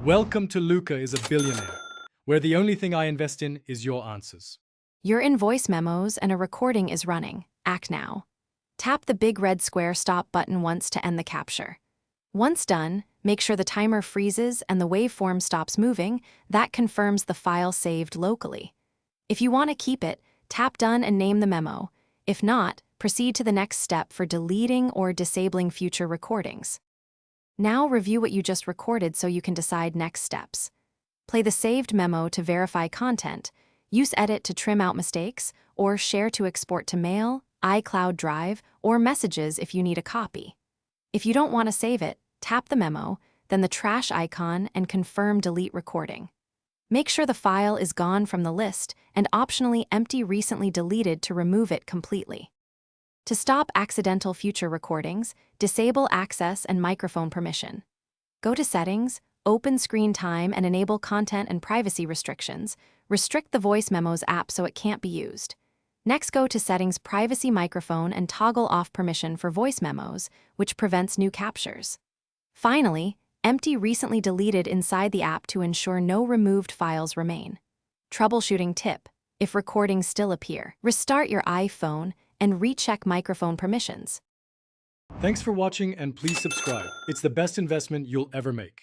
Welcome to Luca is a Billionaire, where the only thing I invest in is your answers. You're in voice memos and a recording is running. Act now. Tap the big red square stop button once to end the capture. Once done, make sure the timer freezes and the waveform stops moving. That confirms the file saved locally. If you want to keep it, tap Done and name the memo. If not, proceed to the next step for deleting or disabling future recordings. Now review what you just recorded so you can decide next steps. Play the saved memo to verify content, use Edit to trim out mistakes, or Share to export to Mail, iCloud Drive, or Messages if you need a copy. If you don't want to save it, tap the memo, then the trash icon and confirm delete recording. Make sure the file is gone from the list and optionally empty recently deleted to remove it completely. To stop accidental future recordings, disable access and microphone permission. Go to Settings, open Screen Time and enable content and privacy restrictions. Restrict the Voice Memos app so it can't be used. Next, go to Settings, Privacy Microphone and toggle off permission for voice memos, which prevents new captures. Finally, empty recently deleted inside the app to ensure no removed files remain. Troubleshooting tip: if recordings still appear, restart your iPhone and recheck microphone permissions. Thanks for watching and please subscribe. It's the best investment you'll ever make.